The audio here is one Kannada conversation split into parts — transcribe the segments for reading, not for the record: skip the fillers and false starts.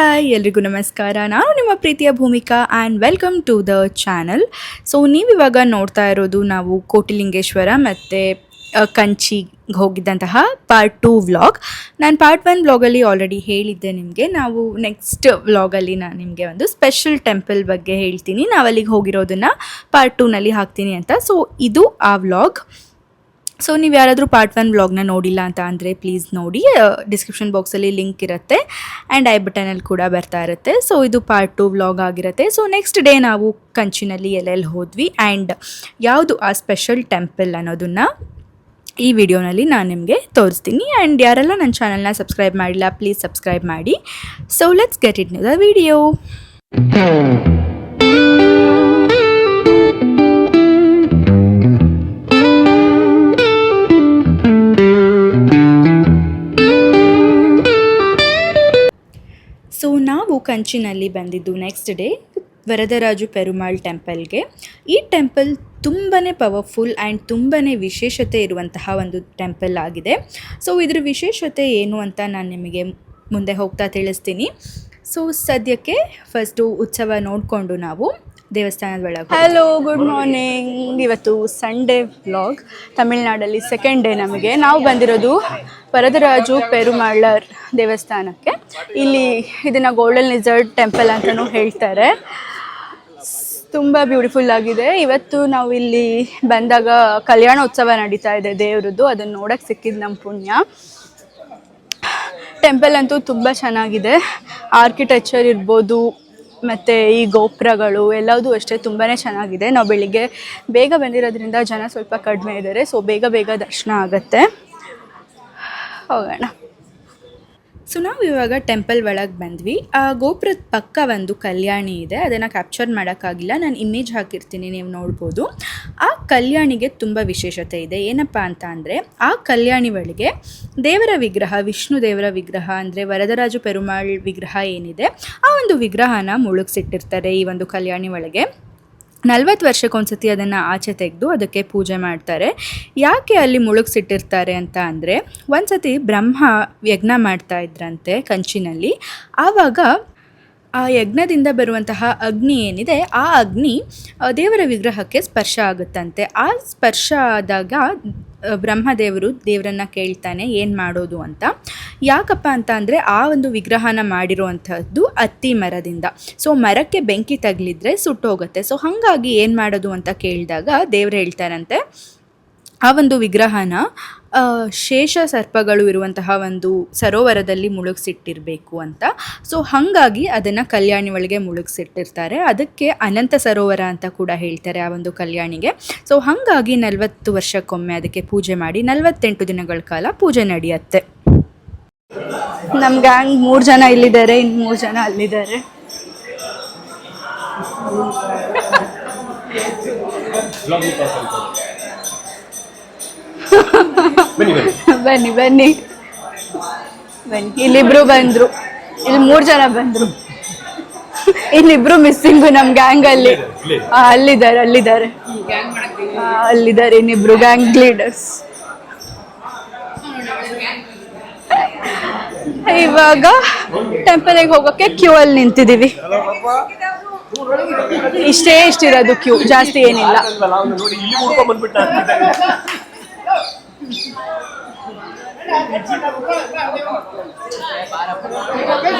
ಹಾಯ್ ಎಲ್ರಿಗೂ ನಮಸ್ಕಾರ. ನಾನು ನಿಮ್ಮ ಪ್ರೀತಿಯ Bhoomika and welcome to the channel. So ನೀವಿವಾಗ ನೋಡ್ತಾ ಇರೋದು ನಾವು ಕೋಟಿಲಿಂಗೇಶ್ವರ ಮತ್ತು ಕಂಚಿಗೆ ಹೋಗಿದ್ದಂತಹ ಪಾರ್ಟ್ 2 ವ್ಲಾಗ್. ನಾನು ಪಾರ್ಟ್ 1 ವ್ಲಾಗಲ್ಲಿ ಆಲ್ರೆಡಿ ಹೇಳಿದ್ದೆ ನಿಮಗೆ. ನಾವು ನೆಕ್ಸ್ಟ್ ವ್ಲಾಗಲ್ಲಿ ನಾನು ನಿಮಗೆ ಒಂದು ಸ್ಪೆಷಲ್ ಟೆಂಪಲ್ ಬಗ್ಗೆ ಹೇಳ್ತೀನಿ. ನಾವಲ್ಲಿಗೆ ಹೋಗಿರೋದನ್ನು ಪಾರ್ಟ್ 2ನಲ್ಲಿ ಹಾಕ್ತೀನಿ ಅಂತ. ಸೊ ಇದು ಆ ವ್ಲಾಗ್. ಸೊ ನೀವು ಯಾರಾದರೂ ಪಾರ್ಟ್ 1 ವ್ಲಾಗ್ನ ನೋಡಿಲ್ಲ ಅಂತ ಅಂದರೆ ಪ್ಲೀಸ್ ನೋಡಿ, ಡಿಸ್ಕ್ರಿಪ್ಷನ್ ಬಾಕ್ಸಲ್ಲಿ ಲಿಂಕ್ ಇರುತ್ತೆ ಆ್ಯಂಡ್ ಐ ಬಟನಲ್ಲಿ ಕೂಡ ಬರ್ತಾ ಇರುತ್ತೆ. ಸೊ ಇದು ಪಾರ್ಟ್ 2 ವ್ಲಾಗ್ ಆಗಿರುತ್ತೆ. ಸೊ ನೆಕ್ಸ್ಟ್ ಡೇ ನಾವು ಕಂಚಿನಲ್ಲಿ ಎಲ್ಲೆಲ್ಲಿ ಹೋದ್ವಿ ಆ್ಯಂಡ್ ಯಾವುದು ಆ ಸ್ಪೆಷಲ್ ಟೆಂಪಲ್ ಅನ್ನೋದನ್ನು ಈ ವಿಡಿಯೋನಲ್ಲಿ ನಾನು ನಿಮಗೆ ತೋರಿಸ್ತೀನಿ. ಆ್ಯಂಡ್ ಯಾರೆಲ್ಲ ನನ್ನ ಚಾನಲ್ನ ಸಬ್ಸ್ಕ್ರೈಬ್ ಮಾಡಿಲ್ಲ ಪ್ಲೀಸ್ ಸಬ್ಸ್ಕ್ರೈಬ್ ಮಾಡಿ. So let's get it in the video. So ನಾವು ಕಂಚಿನಲ್ಲಿ ಬಂದಿದ್ದು ನೆಕ್ಸ್ಟ್ ಡೇ ವರದರಾಜು ಪೆರುಮಾಳ್ ಟೆಂಪಲ್ಗೆ. ಈ ಟೆಂಪಲ್ ತುಂಬಾ ಪವರ್ಫುಲ್ ಆ್ಯಂಡ್ ತುಂಬಾ ವಿಶೇಷತೆ ಇರುವಂತಹ ಒಂದು ಟೆಂಪಲ್ ಆಗಿದೆ. ಸೊ ಇದ್ರ ವಿಶೇಷತೆ ಏನು ಅಂತ ನಾನು ನಿಮಗೆ ಮುಂದೆ ಹೋಗ್ತಾ ತಿಳಿಸ್ತೀನಿ. ಸೊ ಸದ್ಯಕ್ಕೆ ಫಸ್ಟು ಉತ್ಸವ ನೋಡಿಕೊಂಡು ನಾವು ದೇವಸ್ಥಾನದ ಒಳಗೆ. Hello, good morning. ಇವತ್ತು ಸಂಡೇ ವ್ಲಾಗ್. ತಮಿಳ್ನಾಡಲ್ಲಿ ಸೆಕೆಂಡ್ ಡೇ ನಮಗೆ. ನಾವು ಬಂದಿರೋದು ವರದರಾಜು ಪೆರುಮಾಳರ್ ದೇವಸ್ಥಾನಕ್ಕೆ. ಇಲ್ಲಿ ಇದನ್ನು ಗೋಲ್ಡನ್ ಲಿಸರ್ಡ್ ಟೆಂಪಲ್ ಅಂತಲೂ ಹೇಳ್ತಾರೆ. ತುಂಬ ಬ್ಯೂಟಿಫುಲ್ ಆಗಿದೆ. ಇವತ್ತು ನಾವು ಇಲ್ಲಿ ಬಂದಾಗ ಕಲ್ಯಾಣ ಉತ್ಸವ ನಡೀತಾ ಇದೆ ದೇವ್ರದ್ದು. ಅದನ್ನು ನೋಡೋಕ್ಕೆ ಸಿಕ್ಕಿದ್ದು ನಮ್ಮ ಪುಣ್ಯ. ಟೆಂಪಲ್ ಅಂತೂ ತುಂಬ ಚೆನ್ನಾಗಿದೆ. ಆರ್ಕಿಟೆಕ್ಚರ್ ಇರ್ಬೋದು ಮತ್ತು ಈ ಗೋಪುರಗಳು ಎಲ್ಲದೂ ಅಷ್ಟೇ ತುಂಬಾ ಚೆನ್ನಾಗಿದೆ. ನಾವು ಬೆಳಿಗ್ಗೆ ಬೇಗ ಬಂದಿರೋದ್ರಿಂದ ಜನ ಸ್ವಲ್ಪ ಕಡಿಮೆ ಇದ್ದಾರೆ. ಸೊ ಬೇಗ ದರ್ಶನ ಆಗುತ್ತೆ. ಹೋಗೋಣ. ಸೊ ನಾವು ಇವಾಗ ಟೆಂಪಲ್ ಒಳಗೆ ಬಂದ್ವಿ. ಆ ಗೋಪುರದ ಪಕ್ಕ ಒಂದು ಕಲ್ಯಾಣಿ ಇದೆ. ಅದನ್ನು ಕ್ಯಾಪ್ಚರ್ ಮಾಡೋಕ್ಕಾಗಿಲ್ಲ, ನಾನು ಇಮೇಜ್ ಹಾಕಿರ್ತೀನಿ, ನೀವು ನೋಡ್ಬೋದು. ಆ ಕಲ್ಯಾಣಿಗೆ ತುಂಬ ವಿಶೇಷತೆ ಇದೆ. ಏನಪ್ಪ ಅಂತ ಅಂದರೆ ಆ ಕಲ್ಯಾಣಿ ಒಳಗೆ ದೇವರ ವಿಗ್ರಹ, ವಿಷ್ಣು ದೇವರ ವಿಗ್ರಹ ಅಂದರೆ ವರದರಾಜು ಪೆರುಮಾಳ್ ವಿಗ್ರಹ ಏನಿದೆ ಆ ಒಂದು ವಿಗ್ರಹನ ಮುಳುಗಿಸಿಟ್ಟಿರ್ತಾರೆ ಈ ಒಂದು ಕಲ್ಯಾಣಿ ಒಳಗೆ. 40 ವರ್ಷಕ್ಕೊಂದ್ಸತಿ ಅದನ್ನು ಆಚೆ ತೆಗೆದು ಅದಕ್ಕೆ ಪೂಜೆ ಮಾಡ್ತಾರೆ. ಯಾಕೆ ಅಲ್ಲಿ ಮುಳುಗಿಸಿಟ್ಟಿರ್ತಾರೆ ಅಂತ ಅಂದರೆ ಒಂದು ಸತಿ ಬ್ರಹ್ಮ ಯಜ್ಞ ಮಾಡ್ತಾ ಇದ್ರಂತೆ ಕಂಚಿನಲ್ಲಿ. ಆವಾಗ ಆ ಯಜ್ಞದಿಂದ ಬರುವಂತಹ ಅಗ್ನಿ ಏನಿದೆ ಆ ಅಗ್ನಿ ದೇವರ ವಿಗ್ರಹಕ್ಕೆ ಸ್ಪರ್ಶ ಆಗುತ್ತಂತೆ. ಆ ಸ್ಪರ್ಶ ಆದಾಗ ಬ್ರಹ್ಮದೇವರು ದೇವರನ್ನು ಕೇಳ್ತಾನೆ ಏನು ಮಾಡೋದು ಅಂತ. ಯಾಕಪ್ಪ ಅಂತ ಅಂದರೆ ಆ ಒಂದು ವಿಗ್ರಹನ ಮಾಡಿರುವಂಥದ್ದು ಅತ್ತಿ ಮರದಿಂದ. ಸೊ ಮರಕ್ಕೆ ಬೆಂಕಿ ತಗಲಿದ್ರೆ ಸುಟ್ಟೋಗುತ್ತೆ. ಸೊ ಹಾಗಾಗಿ ಏನು ಮಾಡೋದು ಅಂತ ಕೇಳಿದಾಗ ದೇವರು ಹೇಳ್ತಾರಂತೆ ಆ ಒಂದು ವಿಗ್ರಹನ ಶೇಷ ಸರ್ಪಗಳು ಇರುವಂತಹ ಒಂದು ಸರೋವರದಲ್ಲಿ ಮುಳುಗಿಸಿಟ್ಟಿರಬೇಕು ಅಂತ. ಸೊ ಹಾಗಾಗಿ ಅದನ್ನು ಕಲ್ಯಾಣಿ ಒಳಗೆ ಮುಳುಗಿಸಿಟ್ಟಿರ್ತಾರೆ. ಅದಕ್ಕೆ ಅನಂತ ಸರೋವರ ಅಂತ ಕೂಡ ಹೇಳ್ತಾರೆ ಆ ಒಂದು ಕಲ್ಯಾಣಿಗೆ. ಸೊ ಹಾಗಾಗಿ 40 ವರ್ಷಕ್ಕೊಮ್ಮೆ ಅದಕ್ಕೆ ಪೂಜೆ ಮಾಡಿ 48 ದಿನಗಳ ಕಾಲ ಪೂಜೆ ನಡೆಯುತ್ತೆ. ನಮ್ಮ ಗ್ಯಾಂಗ್ 3 ಜನ ಇಲ್ಲಿದ್ದಾರೆ, ಇನ್ನು 3 ಜನ ಅಲ್ಲಿದ್ದಾರೆ. ಬನ್ನಿ ಬನ್ನಿ ಬನ್ನಿ. ಇಲ್ಲಿಬ್ರು ಬಂದರು, ಇಲ್ಲಿ 3 ಜನ ಬಂದರು. ಇಲ್ಲಿಬ್ರು ಮಿಸ್ಸಿಂಗು ನಮ್ಮ ಗ್ಯಾಂಗಲ್ಲಿ. ಅಲ್ಲಿದ್ದಾರೆ ಇನ್ನಿಬ್ರು ಗ್ಯಾಂಗ್ ಲೀಡರ್ಸ್. ಇವಾಗ ಟೆಂಪಲ್ಗೆ ಹೋಗೋಕ್ಕೆ ಕ್ಯೂ ಅಲ್ಲಿ ನಿಂತಿದ್ದೀವಿ. ಇಷ್ಟಿರೋದು ಕ್ಯೂ, ಜಾಸ್ತಿ ಏನಿಲ್ಲ.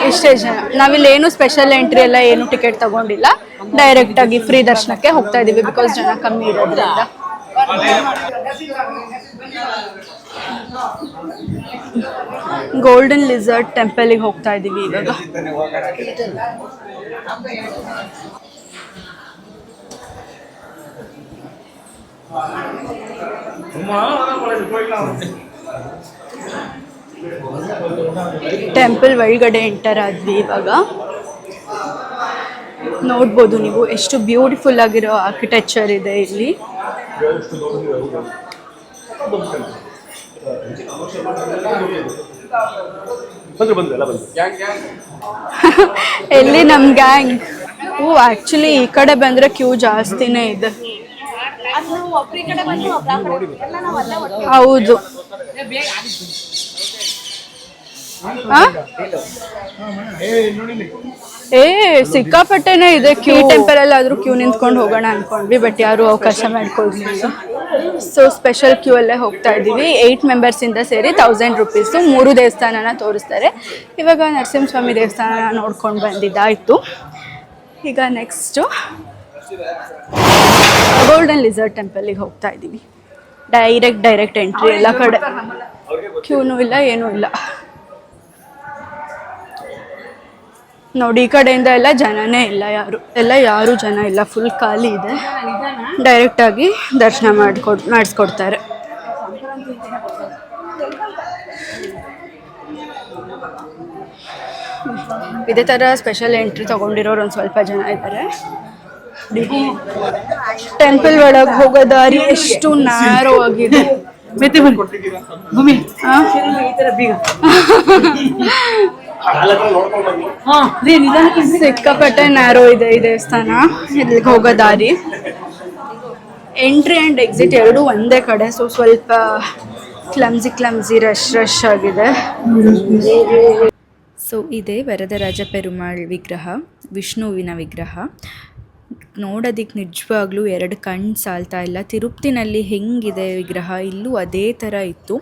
ಇಷ್ಟೇ ಜನ. ನಾವಿಲ್ಲಿ ಏನು ಸ್ಪೆಷಲ್ ಎಂಟ್ರಿ ಎಲ್ಲ ಏನು ಟಿಕೆಟ್ ತಗೊಂಡಿಲ್ಲ, ಡೈರೆಕ್ಟಾಗಿ ಫ್ರೀ ದರ್ಶನಕ್ಕೆ ಹೋಗ್ತಾ ಇದ್ದೀವಿ ಬಿಕಾಸ್ ಜನ ಕಮ್ಮಿ ಇರೋದ್ರಿಂದ. ಗೋಲ್ಡನ್ ಲಿಸರ್ಡ್ ಟೆಂಪಲ್ಗೆ ಹೋಗ್ತಾ ಇದ್ದೀವಿ ಇವಾಗ. ಟೆಂಪಲ್ ಒಳಗಡೆ ಎಂಟರ್ ಆದ್ವಿ ಇವಾಗ. ನೋಡ್ಬೋದು ನೀವು ಎಷ್ಟು ಬ್ಯೂಟಿಫುಲ್ ಆಗಿರೋ ಆರ್ಕಿಟೆಕ್ಚರ್ ಇದೆ ಇಲ್ಲಿ. ಎಲ್ಲಿ ನಮ್ಮ ಗ್ಯಾಂಗ್? ಆ್ಯಕ್ಚುಲಿ ಈ ಕಡೆ ಬಂದರೆ ಕ್ಯೂ ಜಾಸ್ತಿನೇ ಇದೆ. ಹೌದು. ಸಿಕ್ಕಾಪಟ್ಟೆನೇ ಇದೆ ಕ್ಯೂ. ಟೆಂಪಲ್ ಅಲ್ಲಿ ಆದ್ರೂ ಕ್ಯೂ ನಿಂತ್ಕೊಂಡು ಹೋಗೋಣ ಅನ್ಕೊಂಡ್ವಿ, ಬಟ್ ಯಾರು ಅವಕಾಶ ಮಾಡ್ಕೊಳ್ಲಿಲ್ಲ. ಸೊ ಸ್ಪೆಷಲ್ ಕ್ಯೂ ಅಲ್ಲೇ ಹೋಗ್ತಾ ಇದ್ದೀವಿ. 8 ಮೆಂಬರ್ಸ್ ಇಂದ ಸೇರಿ 1000 ರೂಪೀಸು 3 ದೇವಸ್ಥಾನನ ತೋರಿಸ್ತಾರೆ. ಇವಾಗ ನರಸಿಂಹಸ್ವಾಮಿ ದೇವಸ್ಥಾನ ನೋಡ್ಕೊಂಡು ಬಂದಿದ್ದಾಯ್ತು. ಈಗ ನೆಕ್ಸ್ಟು ಗೋಲ್ಡನ್ ಲಿಸರ್ಟ್ ಟೆಂಪಲ್ಗೆ ಹೋಗ್ತಾ ಇದ್ದೀವಿ. ಡೈರೆಕ್ಟ್ ಎಂಟ್ರಿ, ಎಲ್ಲ ಕಡೆ ಕ್ಯೂನೂ ಇಲ್ಲ ಏನೂ ಇಲ್ಲ. ನೋಡಿ, ಈ ಕಡೆಯಿಂದ ಎಲ್ಲ ಜನನೇ ಇಲ್ಲ, ಯಾರು ಜನ ಇಲ್ಲ, ಫುಲ್ ಖಾಲಿ ಇದೆ. ಡೈರೆಕ್ಟಾಗಿ ದರ್ಶನ ಮಾಡಿಸ್ಕೊಡ್ತಾರೆ. ಇದೇ ಥರ ಸ್ಪೆಷಲ್ ಎಂಟ್ರಿ ತೊಗೊಂಡಿರೋರು ಒಂದು ಸ್ವಲ್ಪ ಜನ ಇದ್ದಾರೆ. ಟೆಂಪಲ್ ಒಳಗೆ ಹೋಗೋ ದಾರಿ ಎಷ್ಟು ನ್ಯಾರೋ ಆಗಿದೆ. ಸಿಕ್ಕಾಪಟ್ಟೆ ನ್ಯಾರೋ ಇದೆ ಈ ದೇವಸ್ಥಾನ. ಇಲ್ಲಿಗೆ ಹೋಗೋ ದಾರಿ, ಎಂಟ್ರಿ ಆ್ಯಂಡ್ ಎಕ್ಸಿಟ್ ಎರಡೂ ಒಂದೇ ಕಡೆ. ಸೊ ಸ್ವಲ್ಪ ಕ್ಲಮ್ಸಿ ರಶ್ ಆಗಿದೆ. ಸೊ ಇದೇ ವರದರಾಜ ಪೆರುಮಾಳ್ ವಿಗ್ರಹ, ವಿಷ್ಣುವಿನ ವಿಗ್ರಹ. ನೋಡೋದಕ್ಕೆ ನಿಜವಾಗ್ಲೂ 2 ಕಣ್ಣು ಸಾಲ್ತಾ ಇಲ್ಲ. ತಿರುಪತಿನಲ್ಲಿ ಹೆಂಗಿದೆ ವಿಗ್ರಹ, ಇಲ್ಲೂ ಅದೇ ಥರ ಇತ್ತು.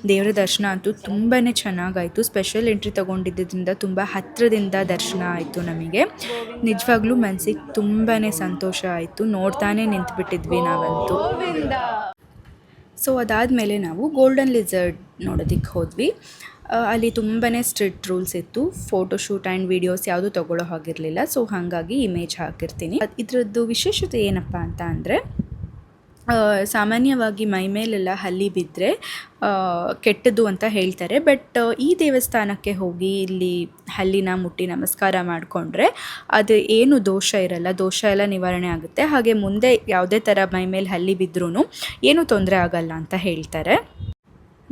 ದೇವರ ದರ್ಶನ ಅಂತೂ ತುಂಬಾ ಚೆನ್ನಾಗಾಯಿತು. ಸ್ಪೆಷಲ್ ಎಂಟ್ರಿ ತೊಗೊಂಡಿದ್ದರಿಂದ ತುಂಬ ಹತ್ತಿರದಿಂದ ದರ್ಶನ ಆಯಿತು ನಮಗೆ. ನಿಜವಾಗ್ಲೂ ಮನಸ್ಸಿಗೆ ತುಂಬಾ ಸಂತೋಷ ಆಯಿತು. ನೋಡ್ತಾನೆ ನಿಂತುಬಿಟ್ಟಿದ್ವಿ ನಾವಂತೂ. ಸೊ ಅದಾದಮೇಲೆ ನಾವು ಗೋಲ್ಡನ್ ಲಿಸರ್ಟ್ ನೋಡೋದಕ್ಕೆ ಹೋದ್ವಿ. ಅಲ್ಲಿ ತುಂಬಾ ಸ್ಟ್ರಿಕ್ಟ್ ರೂಲ್ಸ್ ಇತ್ತು. ಫೋಟೋಶೂಟ್ ಆ್ಯಂಡ್ ವೀಡಿಯೋಸ್ ಯಾವುದೂ ತೊಗೊಳ್ಳೋ ಹಾಗಿರಲಿಲ್ಲ. ಸೊ ಹಾಗಾಗಿ ಇಮೇಜ್ ಹಾಕಿರ್ತೀನಿ. ಇದರದ್ದು ವಿಶೇಷತೆ ಏನಪ್ಪ ಅಂತ ಅಂದರೆ, ಸಾಮಾನ್ಯವಾಗಿ ಮೈ ಮೇಲೆಲ್ಲ ಹಲ್ಲಿ ಬಿದ್ದರೆ ಕೆಟ್ಟದ್ದು ಅಂತ ಹೇಳ್ತಾರೆ. ಬಟ್ ಈ ದೇವಸ್ಥಾನಕ್ಕೆ ಹೋಗಿ ಇಲ್ಲಿ ಹಲ್ಲಿನ ಮುಟ್ಟಿ ನಮಸ್ಕಾರ ಮಾಡಿಕೊಂಡ್ರೆ ಅದು ಏನು ದೋಷ ಇರಲ್ಲ, ದೋಷ ಎಲ್ಲ ನಿವಾರಣೆ ಆಗುತ್ತೆ. ಹಾಗೆ ಮುಂದೆ ಯಾವುದೇ ಥರ ಮೈ ಮೇಲೆ ಹಲ್ಲಿ ಬಿದ್ದರೂ ಏನೂ ತೊಂದರೆ ಆಗಲ್ಲ ಅಂತ ಹೇಳ್ತಾರೆ.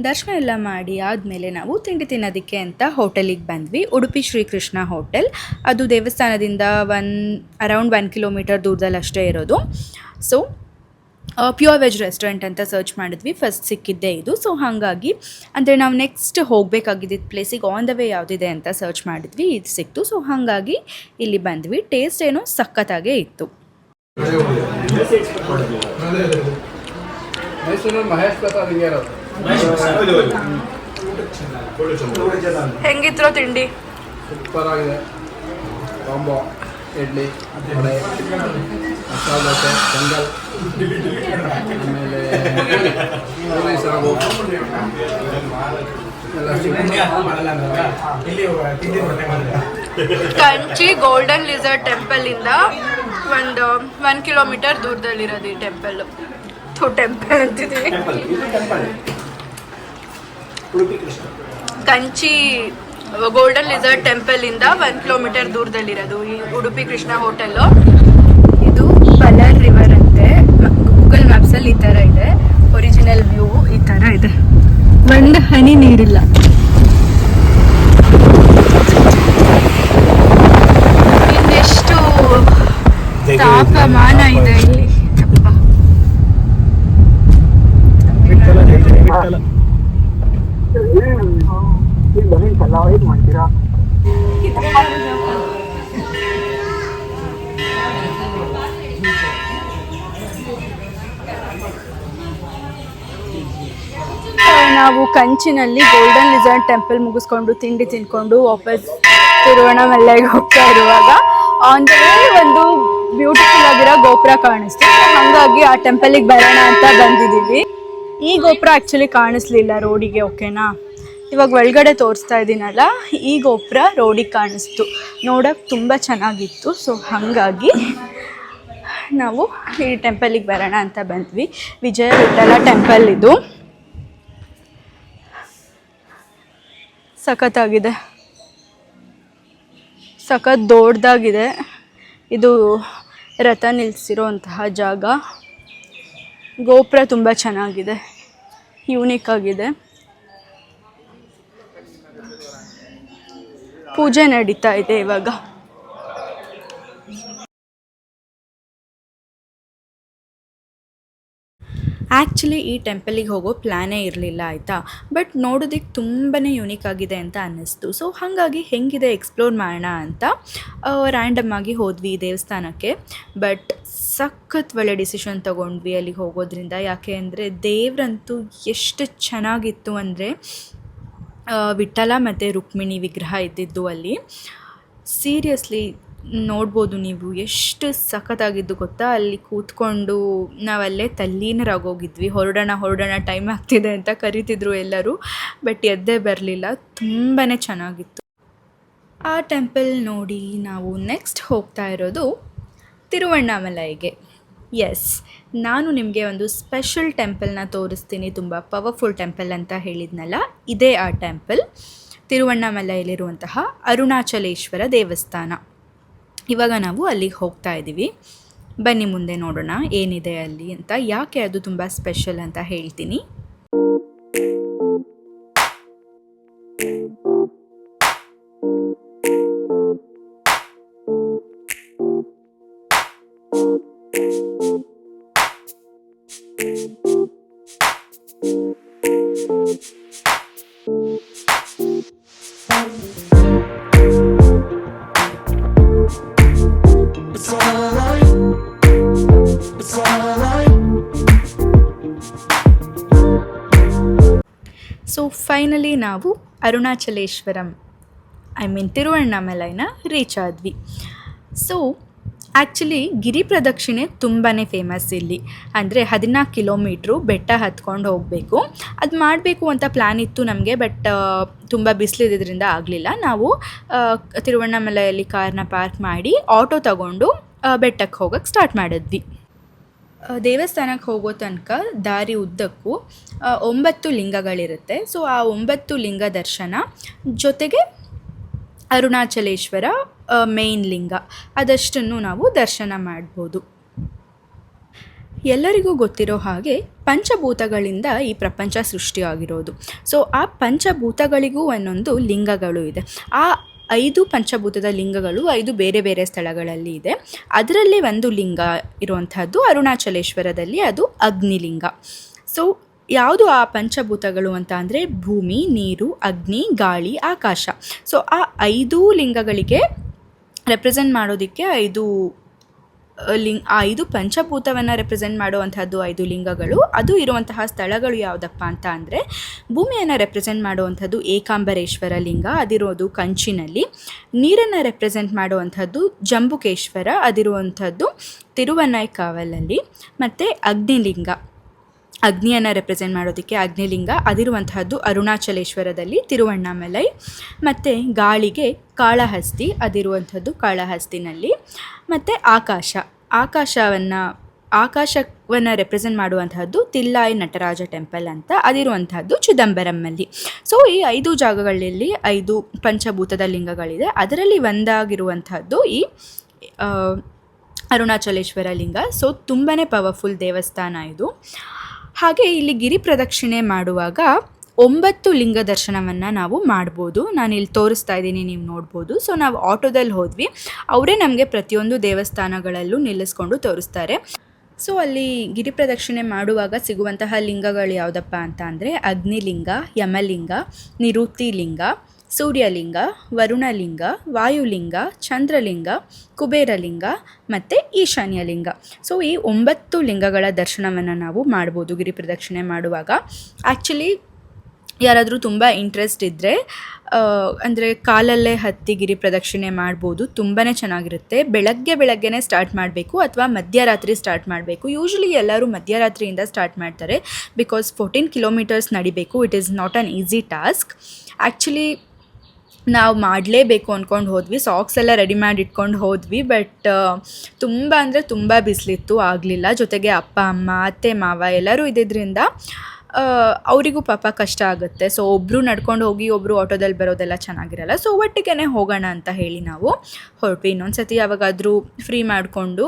ದರ್ಶನ ಎಲ್ಲ ಮಾಡಿ ಆದಮೇಲೆ ನಾವು ತಿಂಡಿ ತಿನ್ನೋದಕ್ಕೆ ಅಂತ ಹೋಟೆಲಿಗೆ ಬಂದ್ವಿ. ಉಡುಪಿ ಶ್ರೀಕೃಷ್ಣ ಹೋಟೆಲ್. ಅದು ದೇವಸ್ಥಾನದಿಂದ ಅರೌಂಡ್ 1 ಕಿಲೋಮೀಟರ್ ದೂರದಲ್ಲಿ ಅಷ್ಟೇ ಇರೋದು. ಸೊ ಪ್ಯೂರ್ ವೆಜ್ ರೆಸ್ಟೋರೆಂಟ್ ಅಂತ ಸರ್ಚ್ ಮಾಡಿದ್ವಿ, ಫಸ್ಟ್ ಸಿಕ್ಕಿದ್ದೇ ಇದು. ಸೊ ಹಾಗಾಗಿ ಅಂದರೆ ನಾವು ನೆಕ್ಸ್ಟ್ ಹೋಗಬೇಕಾಗಿದ್ದ ಪ್ಲೇಸಿಗೆ ಆನ್ ದ ವೇ ಯಾವುದಿದೆ ಅಂತ ಸರ್ಚ್ ಮಾಡಿದ್ವಿ, ಇದು ಸಿಕ್ತು. ಸೊ ಹಾಗಾಗಿ ಇಲ್ಲಿ ಬಂದ್ವಿ. ಟೇಸ್ಟ್ ಏನೋ ಸಖತ್ತಾಗೇ ಇತ್ತು. ಹೆಂಗಿತ್ತು ತಿಂಡಿ? ಸೂಪರ್ ಆಗಿದೆ. ಕಾಂಬೋ ಇಡ್ಲಿ, ವಡೆ, ಮಸಾಲೆ ದೋಸೆ, ಪೊಂಗಲ್, ಆಮೇಲೆ ಪೂರಿ ಸಾಗು ಕಂಚಿ ಗೋಲ್ಡನ್ ಲಿಸರ್ಟ್ ಟೆಂಪಲಿಂದ ಒಂದು 1 ಕಿಲೋಮೀಟರ್ ದೂರದಲ್ಲಿರೋದು ಈ ಟೆಂಪಲ್. ಟೆಂಪಲ್ ಅಂತಿದ್ದೀವಿ. ಕಂಚಿ ಗೋಲ್ಡನ್ ಲಿಸರ್ಟ್ ಟೆಂಪಲಿಂದ 1 ಕಿಲೋಮೀಟರ್ ದೂರದಲ್ಲಿರೋದು ಈ ಉಡುಪಿ ಕೃಷ್ಣ ಹೋಟೆಲ್ಲು. ಇದು ಪಲರ್ ರಿವರ್ ಅಂತೆ. ಗೂಗಲ್ ಮ್ಯಾಪ್ಸಲ್ಲಿ ಈ ಥರ ಇದೆ. ಒರಿಜಿನಲ್ ವ್ಯೂ ಈ ಥರ ಇದೆ. ಒಂದು ಹನಿ ನೀರಿಲ್ಲ. ಇನ್ನೆಷ್ಟು ತಾಪಮಾನ ಇದೆ ಇಲ್ಲಿ. ನಾವು ಕಂಚಿನಲ್ಲಿ ಗೋಲ್ಡನ್ ಲಿಸರ್ಟ್ ಟೆಂಪಲ್ ಮುಗಿಸ್ಕೊಂಡು ತಿಂಡಿ ತಿನ್ಕೊಂಡು ವಾಪಸ್ ತಿರುವಣ್ಣಾಮಲೈಗೆ ಹೋಗ್ತಾ ಇರುವಾಗ ಆನ್ ದ ವೇ ಒಂದು ಬ್ಯೂಟಿಫುಲ್ ಆಗಿರೋ ಗೋಪುರ ಕಾಣಿಸ್ತು. ಹಾಗಾಗಿ ಆ ಟೆಂಪಲಿಗೆ ಬರೋಣ ಅಂತ ಬಂದಿದ್ದೀವಿ. ಈ ಗೋಪುರ ಆ್ಯಕ್ಚುಲಿ ಕಾಣಿಸ್ಲಿಲ್ಲ ರೋಡಿಗೆ, ಓಕೆನಾ. ಇವಾಗ ಒಳಗಡೆ ತೋರಿಸ್ತಾ ಇದ್ದೀನಲ್ಲ, ಈ ಗೋಪುರ ರೋಡಿಗೆ ಕಾಣಿಸ್ತು. ನೋಡೋಕ್ಕೆ ತುಂಬ ಚೆನ್ನಾಗಿತ್ತು. ಸೊ ಹಾಗಾಗಿ ನಾವು ಈ ಟೆಂಪಲಿಗೆ ಬರೋಣ ಅಂತ ಬಂದ್ವಿ. ವಿಜಯ ವಿಠಲ ಟೆಂಪಲ್ ಇದು. ಸಖತ್ತಾಗಿದೆ, ಸಖತ್ ದೊಡ್ಡದಾಗಿದೆ. ಇದು ರಥ ನಿಲ್ಲಿಸಿರೋಂತಹ ಜಾಗ. ಗೋಪುರ ತುಂಬ ಚೆನ್ನಾಗಿದೆ, ಯೂನಿಕ್ ಆಗಿದೆ. ಪೂಜೆ ನಡೀತಾ ಇದೆ ಇವಾಗ. ಆ್ಯಕ್ಚುಲಿ ಈ ಟೆಂಪಲಿಗೆ ಹೋಗೋ ಪ್ಲ್ಯಾನೇ ಇರಲಿಲ್ಲ ಆಯಿತಾ, ಬಟ್ ನೋಡೋದಕ್ಕೆ ತುಂಬಾ ಯುನೀಕ್ ಆಗಿದೆ ಅಂತ ಅನ್ನಿಸ್ತು. ಸೊ ಹಾಗಾಗಿ ಹೆಂಗಿದೆ ಎಕ್ಸ್ಪ್ಲೋರ್ ಮಾಡೋಣ ಅಂತ ರ್ಯಾಂಡಮ್ ಆಗಿ ಹೋದ್ವಿ ಈ ದೇವಸ್ಥಾನಕ್ಕೆ. ಬಟ್ ಸಖತ್ ಒಳ್ಳೆ ಡಿಸಿಷನ್ ತೊಗೊಂಡ್ವಿ ಅಲ್ಲಿಗೆ ಹೋಗೋದ್ರಿಂದ. ಯಾಕೆ ಅಂದರೆ ದೇವ್ರಂತೂ ಎಷ್ಟು ಚೆನ್ನಾಗಿತ್ತು ಅಂದರೆ, ವಿಠ್ಠಲ ಮತ್ತು ರುಕ್ಮಿಣಿ ವಿಗ್ರಹ ಇದ್ದಿದ್ದು ಅಲ್ಲಿ. ಸೀರಿಯಸ್ಲಿ ನೋಡ್ಬೋದು ನೀವು, ಎಷ್ಟು ಸಖತ್ತಾಗಿದ್ದು ಗೊತ್ತಾ. ಅಲ್ಲಿ ಕೂತ್ಕೊಂಡು ನಾವಲ್ಲೇ ತಲ್ಲೀನರಾಗೋಗಿದ್ವಿ. ಹೊರಡೋಣ ಟೈಮ್ ಆಗ್ತಿದೆ ಅಂತ ಕರಿತಿದ್ರು ಎಲ್ಲರೂ, ಬಟ್ ಎದ್ದೇ ಬರಲಿಲ್ಲ. ತುಂಬಾ ಚೆನ್ನಾಗಿತ್ತು. ಆ ಟೆಂಪಲ್ ನೋಡಿ ನಾವು ನೆಕ್ಸ್ಟ್ ಹೋಗ್ತಾ ಇರೋದು ತಿರುವಣ್ಣಾಮಲೈಗೆ. ಎಸ್, ನಾನು ನಿಮಗೆ ಒಂದು ಸ್ಪೆಷಲ್ ಟೆಂಪಲ್ನ ತೋರಿಸ್ತೀನಿ, ತುಂಬ ಪವರ್ಫುಲ್ ಟೆಂಪಲ್ ಅಂತ ಹೇಳಿದ್ನಲ್ಲ, ಇದೇ ಆ ಟೆಂಪಲ್. ತಿರುವಣ್ಣಾಮಲೈಯಲ್ಲಿರುವಂತಹ ಅರುಣಾಚಲೇಶ್ವರ ದೇವಸ್ಥಾನ. ಇವಾಗ ನಾವು ಅಲ್ಲಿಗೆ ಹೋಗ್ತಾ ಇದ್ದೀವಿ. ಬನ್ನಿ ಮುಂದೆ ನೋಡೋಣ ಏನಿದೆ ಅಲ್ಲಿ ಅಂತ, ಯಾಕೆ ಅದು ತುಂಬ ಸ್ಪೆಷಲ್ ಅಂತ ಹೇಳ್ತೀನಿ. ಸೊ ಫೈನಲಿ ನಾವು ಅರುಣಾಚಲೇಶ್ವರಂ ತಿರುವಣ್ಣಾಮಲೈನ ರೀಚ್ ಆದ್ವಿ. ಸೊ ಆ್ಯಕ್ಚುಲಿ ಗಿರಿ ಪ್ರದಕ್ಷಿಣೆ ತುಂಬಾ ಫೇಮಸ್ ಇಲ್ಲಿ. ಅಂದರೆ 14 ಕಿಲೋಮೀಟ್ರು ಬೆಟ್ಟ ಹತ್ಕೊಂಡು ಹೋಗಬೇಕು. ಅದು ಮಾಡಬೇಕು ಅಂತ ಪ್ಲ್ಯಾನ್ ಇತ್ತು ನಮಗೆ, ಬಟ್ ತುಂಬ ಬಿಸಿಲಿದ್ದರಿಂದ ಆಗಲಿಲ್ಲ. ನಾವು ತಿರುವಣ್ಣಾಮಲೈಯಲ್ಲಿ ಕಾರ್ನ ಪಾರ್ಕ್ ಮಾಡಿ ಆಟೋ ತಗೊಂಡು ಬೆಟ್ಟಕ್ಕೆ ಹೋಗೋಕ್ಕೆ ಸ್ಟಾರ್ಟ್ ಮಾಡಿದ್ವಿ. ದೇವಸ್ಥಾನಕ್ಕೆ ಹೋಗೋ ತನಕ ದಾರಿ ಉದ್ದಕ್ಕೂ 9 ಲಿಂಗಗಳಿರುತ್ತೆ. ಸೊ ಆ 9 ಲಿಂಗ ದರ್ಶನ ಜೊತೆಗೆ ಅರುಣಾಚಲೇಶ್ವರ ಮೇಯ್ನ್ ಲಿಂಗ, ಅದಷ್ಟನ್ನು ನಾವು ದರ್ಶನ ಮಾಡ್ಬೋದು. ಎಲ್ಲರಿಗೂ ಗೊತ್ತಿರೋ ಹಾಗೆ ಪಂಚಭೂತಗಳಿಂದ ಈ ಪ್ರಪಂಚ ಸೃಷ್ಟಿಯಾಗಿರೋದು. ಸೊ ಆ ಪಂಚಭೂತಗಳಿಗೂ ಒಂದೊಂದು ಲಿಂಗಗಳು ಇದೆ. ಆ 5 ಪಂಚಭೂತದ ಲಿಂಗಗಳು 5 ಬೇರೆ ಬೇರೆ ಸ್ಥಳಗಳಲ್ಲಿ ಇದೆ. ಅದರಲ್ಲಿ ಒಂದು ಲಿಂಗ ಇರುವಂಥದ್ದು ಅರುಣಾಚಲೇಶ್ವರದಲ್ಲಿ, ಅದು ಅಗ್ನಿಲಿಂಗ. ಸೊ ಯಾವುದು ಆ ಪಂಚಭೂತಗಳು ಅಂತ ಅಂದರೆ ಭೂಮಿ, ನೀರು, ಅಗ್ನಿ, ಗಾಳಿ, ಆಕಾಶ. ಸೊ ಆ 5 ಲಿಂಗಗಳಿಗೆ ರೆಪ್ರೆಸೆಂಟ್ ಮಾಡೋದಕ್ಕೆ 5 ಪಂಚಭೂತವನ್ನು ರೆಪ್ರೆಸೆಂಟ್ ಮಾಡುವಂಥದ್ದು 5 ಲಿಂಗಗಳು. ಅದು ಇರುವಂತಹ ಸ್ಥಳಗಳು ಯಾವುದಪ್ಪ ಅಂತ ಅಂದರೆ, ಭೂಮಿಯನ್ನು ರೆಪ್ರೆಸೆಂಟ್ ಮಾಡುವಂಥದ್ದು ಏಕಾಂಬರೇಶ್ವರ ಲಿಂಗ, ಅದಿರೋದು ಕಂಚಿನಲ್ಲಿ. ನೀರನ್ನು ರೆಪ್ರೆಸೆಂಟ್ ಮಾಡುವಂಥದ್ದು ಜಂಬುಕೇಶ್ವರ, ಅದಿರುವಂಥದ್ದು ತಿರುವನೈಕಾವಲಲ್ಲಿ. ಮತ್ತು ಅಗ್ನಿಲಿಂಗ, ಅಗ್ನಿಯನ್ನು ರೆಪ್ರೆಸೆಂಟ್ ಮಾಡೋದಕ್ಕೆ ಅಗ್ನಿಲಿಂಗ, ಅದಿರುವಂತಹದ್ದು ಅರುಣಾಚಲೇಶ್ವರದಲ್ಲಿ ತಿರುವಣ್ಣಾಮಲೈ. ಮತ್ತು ಗಾಳಿಗೆ ಕಾಳಹಸ್ತಿ, ಅದಿರುವಂಥದ್ದು ಕಾಳಹಸ್ತಿನಲ್ಲಿ. ಮತ್ತು ಆಕಾಶವನ್ನು ರೆಪ್ರೆಸೆಂಟ್ ಮಾಡುವಂತಹದ್ದು ತಿಲ್ಲಾಯಿ ನಟರಾಜ ಟೆಂಪಲ್ ಅಂತ, ಅದಿರುವಂತಹದ್ದು ಚಿದಂಬರಮ್ಮಲ್ಲಿ. ಸೊ ಈ 5 ಜಾಗಗಳಲ್ಲಿ 5 ಪಂಚಭೂತದ ಲಿಂಗಗಳಿದೆ. ಅದರಲ್ಲಿ ಒಂದಾಗಿರುವಂತಹದ್ದು ಈ ಅರುಣಾಚಲೇಶ್ವರ ಲಿಂಗ. ಸೊ ತುಂಬಾ ಪವರ್ಫುಲ್ ದೇವಸ್ಥಾನ ಇದು. ಹಾಗೆ ಇಲ್ಲಿ ಗಿರಿ ಪ್ರದಕ್ಷಿಣೆ ಮಾಡುವಾಗ 9 ಲಿಂಗ ದರ್ಶನವನ್ನು ನಾವು ಮಾಡ್ಬೋದು. ನಾನು ಇಲ್ಲಿ ತೋರಿಸ್ತಾ ಇದ್ದೀನಿ, ನೀವು ನೋಡ್ಬೋದು. ಸೊ ನಾವು ಆಟೋದಲ್ಲಿ ಹೋದ್ವಿ, ಅವರೇ ನಮಗೆ ಪ್ರತಿಯೊಂದು ದೇವಸ್ಥಾನಗಳಲ್ಲೂ ನಿಲ್ಲಿಸ್ಕೊಂಡು ತೋರಿಸ್ತಾರೆ. ಸೊ ಅಲ್ಲಿ ಗಿರಿ ಪ್ರದಕ್ಷಿಣೆ ಮಾಡುವಾಗ ಸಿಗುವಂತಹ ಲಿಂಗಗಳು ಯಾವುದಪ್ಪ ಅಂತ ಅಂದರೆ ಅಗ್ನಿಲಿಂಗ, ಯಮಲಿಂಗ, ನಿರುತಿಲಿಂಗ, ಸೂರ್ಯಲಿಂಗ, ವರುಣಲಿಂಗ, ವಾಯುಲಿಂಗ, ಚಂದ್ರಲಿಂಗ, ಕುಬೇರಲಿಂಗ ಮತ್ತು ಈಶಾನ್ಯಲಿಂಗ. ಸೊ ಈ 9 ಲಿಂಗಗಳ ದರ್ಶನವನ್ನು ನಾವು ಮಾಡ್ಬೋದು ಗಿರಿ ಪ್ರದಕ್ಷಿಣೆ ಮಾಡುವಾಗ. ಆ್ಯಕ್ಚುಲಿ ಯಾರಾದರೂ ತುಂಬ ಇಂಟ್ರೆಸ್ಟ್ ಇದ್ದರೆ ಅಂದರೆ ಕಾಲಲ್ಲೇ ಹತ್ತಿ ಗಿರಿ ಪ್ರದಕ್ಷಿಣೆ ಮಾಡ್ಬೋದು. ತುಂಬಾ ಚೆನ್ನಾಗಿರುತ್ತೆ. ಬೆಳಗ್ಗೆನೇ ಸ್ಟಾರ್ಟ್ ಮಾಡಬೇಕು ಅಥವಾ ಮಧ್ಯರಾತ್ರಿ ಸ್ಟಾರ್ಟ್ ಮಾಡಬೇಕು. ಯೂಶ್ವಲಿ ಎಲ್ಲರೂ ಮಧ್ಯರಾತ್ರಿಯಿಂದ ಸ್ಟಾರ್ಟ್ ಮಾಡ್ತಾರೆ, ಬಿಕಾಸ್ 14 ಕಿಲೋಮೀಟರ್ಸ್ ನಡಿಬೇಕು. It is not on easy task. Actually ನಾವು ಮಾಡಲೇಬೇಕು ಅಂದ್ಕೊಂಡು ಹೋದ್ವಿ, ಸಾಕ್ಸ್ ಎಲ್ಲ ರೆಡಿ ಮಾಡಿ ಇಟ್ಕೊಂಡು ಹೋದ್ವಿ. ಬಟ್ ತುಂಬ ಅಂದರೆ ತುಂಬ ಬಿಸಿಲಿತ್ತು, ಆಗಲಿಲ್ಲ. ಜೊತೆಗೆ ಅಪ್ಪ ಅಮ್ಮ ಅತ್ತೆ ಮಾವ ಎಲ್ಲರೂ ಇದ್ದಿದ್ದರಿಂದ ಅವರಿಗೂ ಪಾಪ ಕಷ್ಟ ಆಗುತ್ತೆ. ಸೊ ಒಬ್ಬರು ನಡ್ಕೊಂಡು ಹೋಗಿ ಒಬ್ಬರು ಆಟೋದಲ್ಲಿ ಬರೋದೆಲ್ಲ ಚೆನ್ನಾಗಿರಲ್ಲ. ಸೊ ಒಟ್ಟಿಗೆ ಹೋಗೋಣ ಅಂತ ಹೇಳಿ ನಾವು ಹೊರಟ್ವಿ. ಇನ್ನೊಂದು ಸತಿ ಯಾವಾಗಾದರೂ ಫ್ರೀ ಮಾಡಿಕೊಂಡು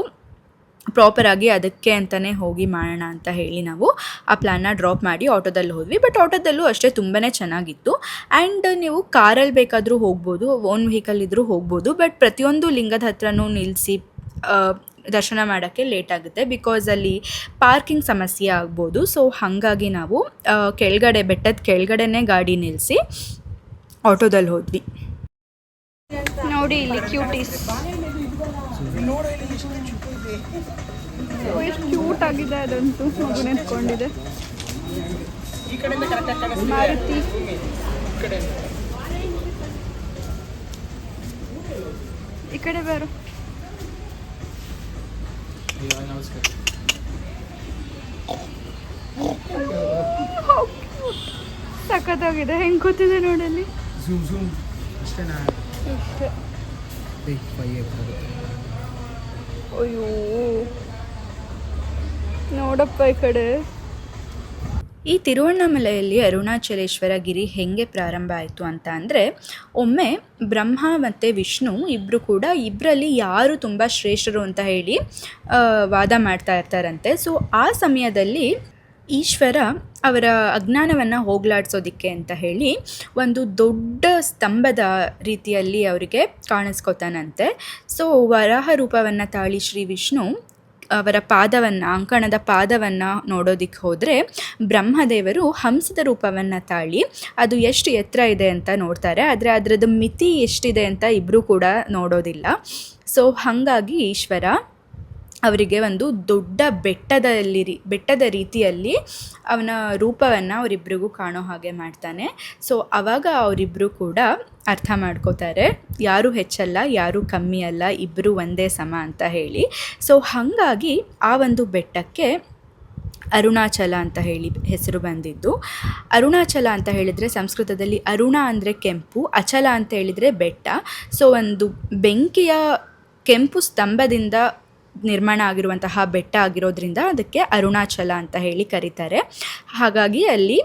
ಪ್ರಾಪರಾಗಿ ಅದಕ್ಕೆ ಅಂತಲೇ ಹೋಗಿ ಮಾಡೋಣ ಅಂತ ಹೇಳಿ ನಾವು ಆ ಪ್ಲ್ಯಾನ್ನ ಡ್ರಾಪ್ ಮಾಡಿ ಆಟೋದಲ್ಲಿ ಹೋದ್ವಿ. ಬಟ್ ಆಟೋದಲ್ಲೂ ಅಷ್ಟೇ ತುಂಬಾ ಚೆನ್ನಾಗಿತ್ತು. ಆ್ಯಂಡ್ ನೀವು ಕಾರಲ್ಲಿ ಬೇಕಾದರೂ ಹೋಗ್ಬೋದು, ಓನ್ ವೆಹಿಕಲ್ ಇದ್ದರೂ ಹೋಗ್ಬೋದು. ಬಟ್ ಪ್ರತಿಯೊಂದು ಲಿಂಗದ ಹತ್ರನೂ ನಿಲ್ಲಿಸಿ ದರ್ಶನ ಮಾಡೋಕ್ಕೆ ಲೇಟ್ ಆಗುತ್ತೆ, ಬಿಕಾಸ್ ಅಲ್ಲಿ ಪಾರ್ಕಿಂಗ್ ಸಮಸ್ಯೆ ಆಗ್ಬೋದು. ಸೊ ಹಾಗಾಗಿ ನಾವು ಕೆಳಗಡೆ ಬೆಟ್ಟದ ಕೆಳಗಡೆನೇ ಗಾಡಿ ನಿಲ್ಲಿಸಿ ಆಟೋದಲ್ಲಿ ಹೋದ್ವಿ. ನೋಡಿ ಇಲ್ಲಿ ಕ್ಯೂಟೀಸ್ ಎಷ್ಟು ಕ್ಯೂಟ್ ಆಗಿದೆ, ಅದಂತೂ ಮಗು ನಿಂತ್ಕೊಂಡಿದೆ. ಮಾರುತಿ ಈ ಕಡೆ ಬರು. ಸಖತ್ತಾಗಿದೆ, ಹೆಂಗ್ ಕೂತಿದೆ ನೋಡಲ್ಲಿ. ಅಯ್ಯೋ ನೋಡಪ್ಪ ಈ ಕಡೆ. ಈ ತಿರುವಣ್ಣಾಮಲೆಯಲ್ಲಿ ಅರುಣಾಚಲೇಶ್ವರ ಗಿರಿ ಹೇಗೆ ಪ್ರಾರಂಭ ಆಯಿತು ಅಂತ ಅಂದರೆ, ಒಮ್ಮೆ ಬ್ರಹ್ಮ ಮತ್ತು ವಿಷ್ಣು ಇಬ್ಬರು ಕೂಡ ಇಬ್ಬರಲ್ಲಿ ಯಾರು ತುಂಬ ಶ್ರೇಷ್ಠರು ಅಂತ ಹೇಳಿ ವಾದ ಮಾಡ್ತಾ ಇರ್ತಾರಂತೆ. ಸೊ ಆ ಸಮಯದಲ್ಲಿ ಈಶ್ವರ ಅವರ ಅಜ್ಞಾನವನ್ನು ಹೋಗಲಾಡಿಸೋದಕ್ಕೆ ಅಂತ ಹೇಳಿ ಒಂದು ದೊಡ್ಡ ಸ್ತಂಭದ ರೀತಿಯಲ್ಲಿ ಅವರಿಗೆ ಕಾಣಿಸ್ಕೊತಾನಂತೆ. ಸೊ ವರಾಹ ರೂಪವನ್ನು ತಾಳಿ ಶ್ರೀ ವಿಷ್ಣು ಅವರ ಪಾದವನ್ನು, ಅಂಕಣದ ಪಾದವನ್ನು ನೋಡೋದಕ್ಕೆ ಹೋದರೆ ಬ್ರಹ್ಮದೇವರು ಹಂಸದ ರೂಪವನ್ನು ತಾಳಿ ಅದು ಎಷ್ಟು ಎತ್ತರ ಇದೆ ಅಂತ ನೋಡ್ತಾರೆ, ಆದರೆ ಅದರದ್ದು ಮಿತಿ ಎಷ್ಟಿದೆ ಅಂತ ಇಬ್ಬರೂ ಕೂಡ ನೋಡೋದಿಲ್ಲ. ಸೊ ಹಾಗಾಗಿ ಈಶ್ವರ ಅವರಿಗೆ ಒಂದು ದೊಡ್ಡ ಬೆಟ್ಟದ ರೀತಿಯಲ್ಲಿ ಅವನ ರೂಪವನ್ನು ಅವರಿಬ್ಬರಿಗೂ ಕಾಣೋ ಹಾಗೆ ಮಾಡ್ತಾನೆ. ಸೊ ಆವಾಗ ಅವರಿಬ್ಬರು ಕೂಡ ಅರ್ಥ ಮಾಡ್ಕೋತಾರೆ, ಯಾರೂ ಹೆಚ್ಚಲ್ಲ, ಯಾರೂ ಕಮ್ಮಿ ಅಲ್ಲ, ಇಬ್ಬರು ಒಂದೇ ಸಮ ಅಂತ ಹೇಳಿ. ಸೊ ಹಾಗಾಗಿ ಆ ಒಂದು ಬೆಟ್ಟಕ್ಕೆ ಅರುಣಾಚಲ ಅಂತ ಹೇಳಿ ಹೆಸರು ಬಂದಿದ್ದು. ಅರುಣಾಚಲ ಅಂತ ಹೇಳಿದರೆ ಸಂಸ್ಕೃತದಲ್ಲಿ ಅರುಣ ಅಂದರೆ ಕೆಂಪು, ಅಚಲ ಅಂತ ಹೇಳಿದರೆ ಬೆಟ್ಟ. ಸೊ ಒಂದು ಬೆಂಕಿಯ ಕೆಂಪು ಸ್ತಂಭದಿಂದ ನಿರ್ಮಾಣ ಆಗಿರುವಂತಹ ಬೆಟ್ಟ ಆಗಿರೋದ್ರಿಂದ ಅದಕ್ಕೆ ಅರುಣಾಚಲ ಅಂತ ಹೇಳಿ ಕರೀತಾರೆ. ಹಾಗಾಗಿ ಅಲ್ಲಿ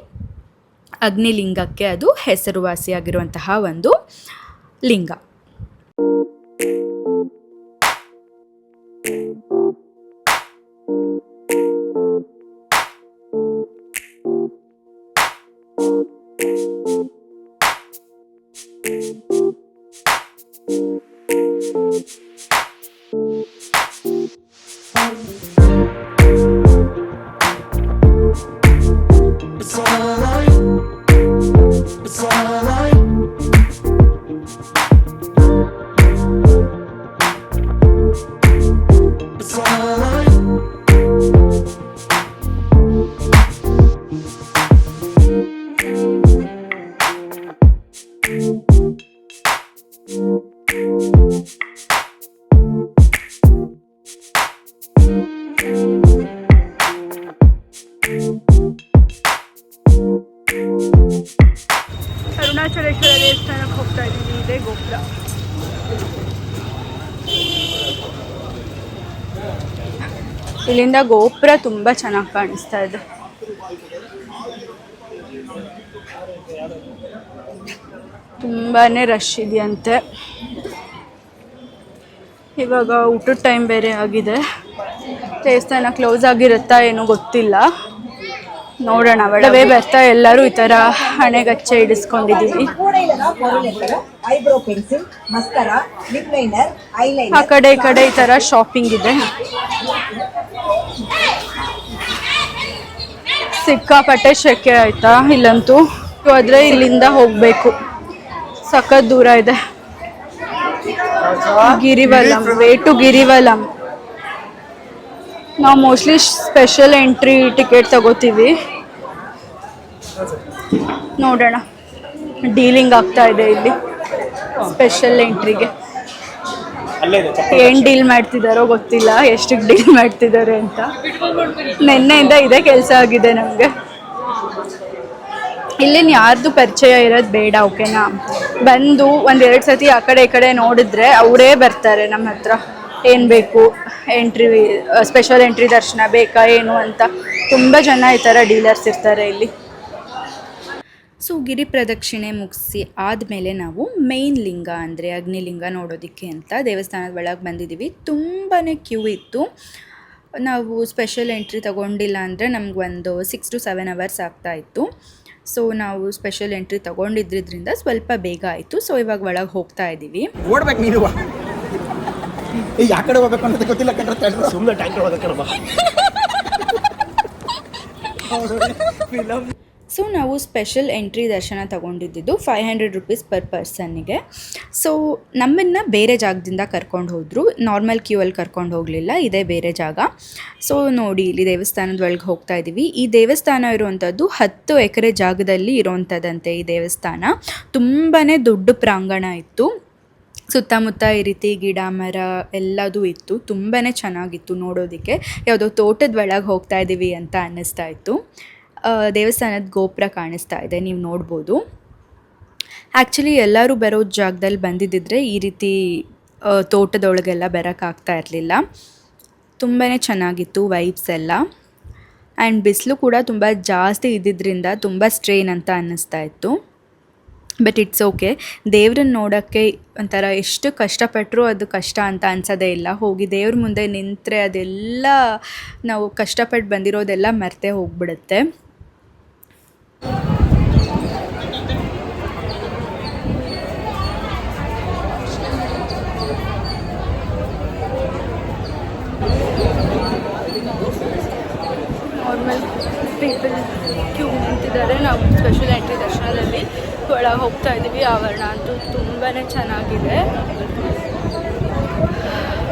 ಅಗ್ನಿಲಿಂಗಕ್ಕೆ ಅದು ಹೆಸರುವಾಸಿಯಾಗಿರುವಂತಹ ಒಂದು ಲಿಂಗ. ಅರುಣಾಚಲೇಶ್ವರ ದೇವಸ್ಥಾನಕ್ಕೆ ಹೋಗ್ತಾ ಇದ್ದೀವಿ. ಇದೆ ಗೋಪುರ. ಇಲ್ಲಿಂದ ಗೋಪುರ ತುಂಬ ಚೆನ್ನಾಗಿ ಕಾಣಿಸ್ತಾ ಇದೆ. ತುಂಬಾ ರಶ್ ಇದೆಯಂತೆ. ಇವಾಗ ಊಟದ ಟೈಮ್ ಬೇರೆ ಆಗಿದೆ. ದೇವಸ್ಥಾನ ಕ್ಲೋಸ್ ಆಗಿರುತ್ತಾ ಏನೋ ಗೊತ್ತಿಲ್ಲ, ನೋಡೋಣ. ಒಳಗೆ ಬರ್ತಾ ಎಲ್ಲರೂ ಈ ಥರ ಹಣೆಗಚ್ಚೆ ಇಡಿಸ್ಕೊಂಡಿದ್ದೀವಿ. ಆ ಕಡೆ ಈ ಕಡೆ ಈ ಥರ ಶಾಪಿಂಗ್ ಇದೆ. ಸಿಕ್ಕಾಪಟ್ಟೆ ಶೆಕೆ ಆಯ್ತಾ ಇಲ್ಲಂತೂ. ಆದರೆ ಇಲ್ಲಿಂದ ಹೋಗಬೇಕು, ಸಖತ್ ದೂರ ಇದೆ. ಗಿರಿವಲಂ, ವೇ ಟು ಗಿರಿವಲಂ. ನಾವು ಮೋಸ್ಟ್ಲಿ ಸ್ಪೆಷಲ್ ಎಂಟ್ರಿ ಟಿಕೆಟ್ ತಗೋತೀವಿ, ನೋಡೋಣ. ಡೀಲಿಂಗ್ ಆಗ್ತಾ ಇದೆ ಇಲ್ಲಿ ಸ್ಪೆಷಲ್ ಎಂಟ್ರಿಗೆ. ಏನು ಡೀಲ್ ಮಾಡ್ತಿದ್ದಾರೋ ಗೊತ್ತಿಲ್ಲ, ಎಷ್ಟಕ್ಕೆ ಡೀಲ್ ಮಾಡ್ತಿದ್ದಾರೆ ಅಂತ. ನಿನ್ನೆಯಿಂದ ಇದೇ ಕೆಲಸ ಆಗಿದೆ ನಮಗೆ. ಇಲ್ಲಿನ ಯಾರ್ದು ಪರಿಚಯ ಇರೋದು ಬೇಡ, ಓಕೆನಾ? ಬಂದು ಒಂದೆರಡು ಸತಿ ಆ ಕಡೆ ಈ ಕಡೆ ನೋಡಿದ್ರೆ ಅವರೇ ಬರ್ತಾರೆ ನಮ್ಮ ಹತ್ರ, ಏನು ಬೇಕು, ಎಂಟ್ರಿ ಸ್ಪೆಷಲ್ ಎಂಟ್ರಿ ದರ್ಶನ ಬೇಕಾ ಏನು ಅಂತ. ತುಂಬ ಜನ ಈ ಥರ ಡೀಲರ್ಸ್ ಇರ್ತಾರೆ ಇಲ್ಲಿ. ಸೊ ಗಿರಿ ಪ್ರದಕ್ಷಿಣೆ ಮುಗಿಸಿ ಆದಮೇಲೆ ನಾವು ಮೇನ್ ಲಿಂಗ ಅಂದರೆ ಅಗ್ನಿಲಿಂಗ ನೋಡೋದಕ್ಕೆ ಅಂತ ದೇವಸ್ಥಾನದ ಒಳಗೆ ಬಂದಿದ್ದೀವಿ. ತುಂಬಾ ಕ್ಯೂ ಇತ್ತು. ನಾವು ಸ್ಪೆಷಲ್ ಎಂಟ್ರಿ ತೊಗೊಂಡಿಲ್ಲ ಅಂದರೆ ನಮಗೊಂದು 6 to 7 hours ಆಗ್ತಾಯಿತ್ತು. ಸೊ ನಾವು ಸ್ಪೆಷಲ್ ಎಂಟ್ರಿ ತೊಗೊಂಡಿದ್ದರಿಂದ ಸ್ವಲ್ಪ ಬೇಗ ಆಯಿತು. ಸೊ ಇವಾಗ ಒಳಗೆ ಹೋಗ್ತಾ ಇದ್ದೀವಿ. ಯಾ ಕಡೆ ಹೋಗ್ಬೇಕು ಅನ್ನೋದು ಗೊತ್ತಿಲ್ಲ ಕಣ್ರೆ, ಸುಮ್ಮನೆ ಟ್ಯಾಂಕರ್ ಹೋಗಕ್ಕಣಮ್ಮ. ಸೊ ನಾವು ಸ್ಪೆಷಲ್ ಎಂಟ್ರಿ ದರ್ಶನ ತೊಗೊಂಡಿದ್ದು 500 ರುಪೀಸ್ ಪರ್ ಪರ್ಸನ್ನಿಗೆ. ಸೊ ನಮ್ಮನ್ನು ಬೇರೆ ಜಾಗದಿಂದ ಕರ್ಕೊಂಡು ಹೋದರು, ನಾರ್ಮಲ್ ಕ್ಯೂ ಅಲ್ಲಿ ಕರ್ಕೊಂಡು ಹೋಗಲಿಲ್ಲ, ಇದೇ ಬೇರೆ ಜಾಗ. ಸೊ ನೋಡಿ ಇಲ್ಲಿ ದೇವಸ್ಥಾನದ ಒಳಗೆ ಹೋಗ್ತಾ ಇದ್ದೀವಿ. ಈ ದೇವಸ್ಥಾನ ಇರುವಂಥದ್ದು 10 ಎಕರೆ ಜಾಗದಲ್ಲಿ ಇರೋವಂಥದ್ದಂತೆ ಈ ದೇವಸ್ಥಾನ. ತುಂಬಾ ದೊಡ್ಡ ಪ್ರಾಂಗಣ ಇತ್ತು, ಸುತ್ತಮುತ್ತ ಈ ರೀತಿ ಗಿಡ ಮರ ಎಲ್ಲದೂ ಇತ್ತು, ತುಂಬಾ ಚೆನ್ನಾಗಿತ್ತು ನೋಡೋದಕ್ಕೆ. ಯಾವುದೋ ತೋಟದ ಒಳಗೆ ಹೋಗ್ತಾ ಇದ್ದೀವಿ ಅಂತ ಅನ್ನಿಸ್ತಾ ಇತ್ತು. ದೇವಸ್ಥಾನದ ಗೋಪುರ ಕಾಣಿಸ್ತಾ ಇದೆ, ನೀವು ನೋಡ್ಬೋದು. ಆ್ಯಕ್ಚುಲಿ ಎಲ್ಲರೂ ಬರೋ ಜಾಗದಲ್ಲಿ ಬಂದಿದ್ದಿದ್ರೆ ಈ ರೀತಿ ತೋಟದೊಳಗೆಲ್ಲ ಬರೋಕ್ಕಾಗ್ತಾ ಇರಲಿಲ್ಲ. ತುಂಬಾ ಚೆನ್ನಾಗಿತ್ತು ವೈಬ್ಸ್ ಎಲ್ಲ. ಆ್ಯಂಡ್ ಬಿಸಿಲು ಕೂಡ ತುಂಬ ಜಾಸ್ತಿ ಇದ್ದಿದ್ದರಿಂದ ತುಂಬ ಸ್ಟ್ರೇನ್ ಅಂತ ಅನ್ನಿಸ್ತಾ ಇತ್ತು. ಬಟ್ ಇಟ್ಸ್ ಓಕೆ, ದೇವ್ರನ್ನ ನೋಡೋಕ್ಕೆ ಒಂಥರ ಎಷ್ಟು ಕಷ್ಟಪಟ್ಟರೂ ಅದು ಕಷ್ಟ ಅಂತ ಅನ್ಸೋದೇ ಇಲ್ಲ. ಹೋಗಿ ದೇವ್ರ ಮುಂದೆ ನಿಂತರೆ ಅದೆಲ್ಲ ನಾವು ಕಷ್ಟಪಟ್ಟು ಬಂದಿರೋದೆಲ್ಲ ಮರೆತೇ ಹೋಗ್ಬಿಡುತ್ತೆ. ನಾರ್ಮಲ್ ಪೀಪಲ್ ಕ್ಯೂ ನಿಂತಿದ್ದಾರೆ. ನಾವು ಸ್ಪೆಷಲ್ ಎಂಟ್ರಿ ದರ್ಶನದಲ್ಲಿ ಒಳಗೆ ಹೋಗ್ತಾ ಇದ್ದೀವಿ. ಆವರಣ ಅಂತೂ ತುಂಬಾ ಚೆನ್ನಾಗಿದೆ.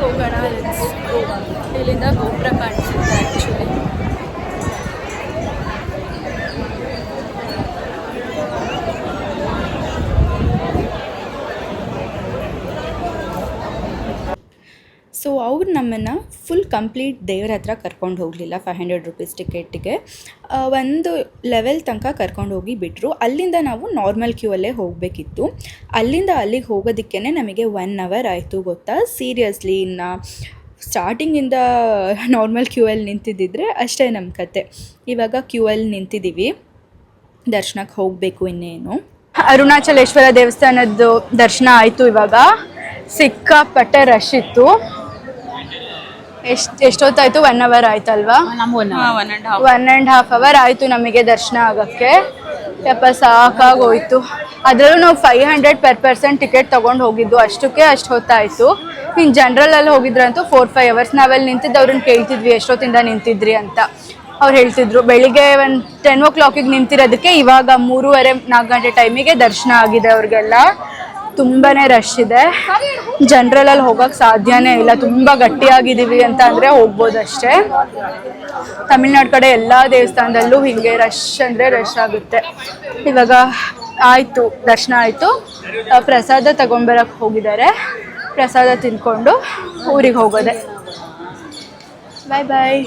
ಹೋಗೋಣ, ಇಲ್ಲಿಂದ ಗೋಪುರ ಕಾಣಿಸುತ್ತೆ ಆ್ಯಕ್ಚುಲಿ. ಸೊ ಅವ್ರು ನಮ್ಮನ್ನು ಫುಲ್ ಕಂಪ್ಲೀಟ್ ದೇವ್ರ ಹತ್ರ ಕರ್ಕೊಂಡು ಹೋಗಲಿಲ್ಲ. 500 ರುಪೀಸ್ ಟಿಕೆಟಿಗೆ ಒಂದು ಲೆವೆಲ್ ತನಕ ಕರ್ಕೊಂಡು ಹೋಗಿ ಬಿಟ್ಟರು. ಅಲ್ಲಿಂದ ನಾವು ನಾರ್ಮಲ್ ಕ್ಯೂ ಅಲ್ಲೇ ಹೋಗಬೇಕಿತ್ತು. ಅಲ್ಲಿಂದ ಅಲ್ಲಿಗೆ ಹೋಗೋದಕ್ಕೇ ನಮಗೆ 1 ಅವರ್ ಆಯಿತು ಗೊತ್ತಾ. ಸೀರಿಯಸ್ಲಿ, ಇನ್ನು ಸ್ಟಾರ್ಟಿಂಗಿಂದ ನಾರ್ಮಲ್ ಕ್ಯೂ ಅಲ್ಲಿ ನಿಂತಿದ್ದಿದ್ರೆ ಅಷ್ಟೇ ನಮ್ಮ ಕತೆ. ಇವಾಗ ಕ್ಯೂ ಅಲ್ಲಿ ನಿಂತಿದ್ದೀವಿ, ದರ್ಶನಕ್ಕೆ ಹೋಗಬೇಕು ಇನ್ನೇನು. ಅರುಣಾಚಲೇಶ್ವರ ದೇವಸ್ಥಾನದ್ದು ದರ್ಶನ ಆಯಿತು. ಇವಾಗ ಸಿಕ್ಕಾಪಟ್ಟೆ ರಶ್ ಇತ್ತು. ಎಷ್ಟೊತ್ತಾಯಿತು? 1 ಅವರ್ ಆಯ್ತಲ್ವಾ? 1.5 ಅವರ್ ಆಯಿತು ನಮಗೆ ದರ್ಶನ ಆಗೋಕ್ಕೆ. ಯಪ್ಪ ಸಾಕಾಗೋಯ್ತು. ಅದರಲ್ಲೂ ನಾವು 500 ಪರ್ ಪರ್ಸನ್ ಟಿಕೆಟ್ ತೊಗೊಂಡು ಹೋಗಿದ್ದು, ಅಷ್ಟಕ್ಕೆ ಅಷ್ಟು ಹೊತ್ತಾಯಿತು. ಇನ್ನು ಜನರಲಲ್ಲಿ ಹೋಗಿದ್ರಂತೂ 4-5 ಅವರ್ಸ್. ನಾವೆಲ್ಲಿ ನಿಂತಿದ್ದು ಅವ್ರನ್ನ ಕೇಳ್ತಿದ್ವಿ ಎಷ್ಟೊತ್ತಿಂದ ನಿಂತಿದ್ರಿ ಅಂತ. ಅವ್ರು ಹೇಳ್ತಿದ್ರು ಬೆಳಿಗ್ಗೆ 10 o'clock ನಿಂತಿರೋದಕ್ಕೆ ಇವಾಗ 3:30-4 ಗಂಟೆ ಟೈಮಿಗೆ ದರ್ಶನ ಆಗಿದೆ ಅವ್ರಿಗೆಲ್ಲ. ತುಂಬಾ ರಶ್ ಇದೆ. ಜನರಲಲ್ಲಿ ಹೋಗೋಕ್ಕೆ ಸಾಧ್ಯನೇ ಇಲ್ಲ. ತುಂಬ ಗಟ್ಟಿಯಾಗಿದ್ದೀವಿ ಅಂತ ಅಂದರೆ ಹೋಗ್ಬೋದು ಅಷ್ಟೇ. ತಮಿಳ್ನಾಡು ಕಡೆ ಎಲ್ಲ ದೇವಸ್ಥಾನದಲ್ಲೂ ಹೀಗೆ ರಶ್ ಅಂದರೆ ರಶ್ ಆಗುತ್ತೆ. ಇವಾಗ ಆಯಿತು, ದರ್ಶನ ಆಯಿತು. ಪ್ರಸಾದ ತಗೊಂಡ್ಬರಕ್ಕೆ ಹೋಗಿದ್ದಾರೆ. ಪ್ರಸಾದ ತಿಂದ್ಕೊಂಡು ಊರಿಗೆ ಹೋಗೋದೆ. ಬಾಯ್ ಬಾಯ್.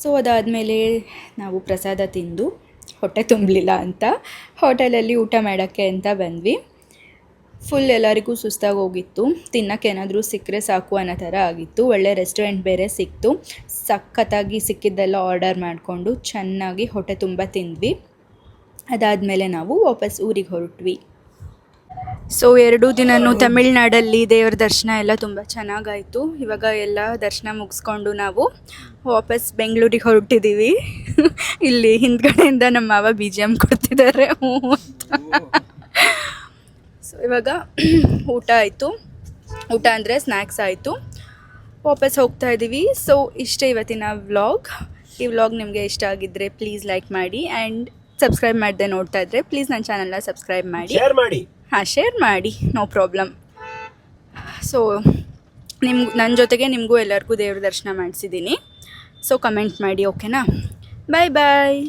ಸೊ ಅದಾದಮೇಲೆ ನಾವು ಪ್ರಸಾದ ತಿಂದು ಹೊಟ್ಟೆ ತುಂಬಲಿಲ್ಲ ಅಂತ ಹೋಟೆಲಲ್ಲಿ ಊಟ ಮಾಡೋಕ್ಕೆ ಅಂತ ಬಂದ್ವಿ. ಫುಲ್ ಎಲ್ಲರಿಗೂ ಸುಸ್ತಾಗಿ ಹೋಗಿತ್ತು. ತಿನ್ನೋಕ್ಕೆ ಏನಾದರೂ ಸಿಕ್ಕರೆ ಸಾಕು ಅನ್ನೋ ಥರ ಆಗಿತ್ತು. ಒಳ್ಳೆ ರೆಸ್ಟೋರೆಂಟ್ ಬೇರೆ ಸಿಕ್ತು. ಸಖತ್ತಾಗಿ ಸಿಕ್ಕಿದ್ದೆಲ್ಲ ಆರ್ಡರ್ ಮಾಡಿಕೊಂಡು ಚೆನ್ನಾಗಿ ಹೊಟ್ಟೆ ತುಂಬ ತಿಂದ್ವಿ. ಅದಾದಮೇಲೆ ನಾವು ವಾಪಸ್ ಊರಿಗೆ ಹೊರಟ್ವಿ. ಸೊ 2 ದಿನವೂ ತಮಿಳ್ನಾಡಲ್ಲಿ ದೇವರ ದರ್ಶನ ಎಲ್ಲ ತುಂಬ ಚೆನ್ನಾಗಾಯಿತು. ಇವಾಗ ಎಲ್ಲ ದರ್ಶನ ಮುಗಿಸ್ಕೊಂಡು ನಾವು ವಾಪಸ್ ಬೆಂಗಳೂರಿಗೆ ಹೊರಟಿದ್ದೀವಿ. ಇಲ್ಲಿ ಹಿಂದ್ಗಡೆಯಿಂದ ನಮ್ಮ ಮಾವ BGM ಕೊಡ್ತಿದ್ದಾರೆ ಅಂತ. ಸೊ ಇವಾಗ ಊಟ ಆಯಿತು. ಊಟ ಅಂದರೆ ಸ್ನ್ಯಾಕ್ಸ್ ಆಯಿತು. ವಾಪಸ್ ಹೋಗ್ತಾ ಇದ್ದೀವಿ. ಸೊ ಇಷ್ಟೇ ಇವತ್ತಿನ ವ್ಲಾಗ್. ಈ ವ್ಲಾಗ್ ನಿಮಗೆ ಇಷ್ಟ ಆಗಿದ್ದರೆ ಪ್ಲೀಸ್ ಲೈಕ್ ಮಾಡಿ. ಆ್ಯಂಡ್ ಸಬ್ಸ್ಕ್ರೈಬ್ ಮಾಡದೆ ನೋಡ್ತಾ ಇದ್ದರೆ ಪ್ಲೀಸ್ ನನ್ನ ಚಾನಲ್ನ ಸಬ್ಸ್ಕ್ರೈಬ್ ಮಾಡಿ, ಶೇರ್ ಮಾಡಿ, ನೋ ಪ್ರಾಬ್ಲಮ್. ಸೊ ನನ್ನ ಜೊತೆಗೆ ನಿಮಗೂ ಎಲ್ಲರಿಗೂ ದೇವ್ರ ದರ್ಶನ ಮಾಡಿಸಿದ್ದೀನಿ. ಸೊ ಕಮೆಂಟ್ ಮಾಡಿ, ಓಕೆನಾ? ಬಾಯ್ ಬಾಯ್.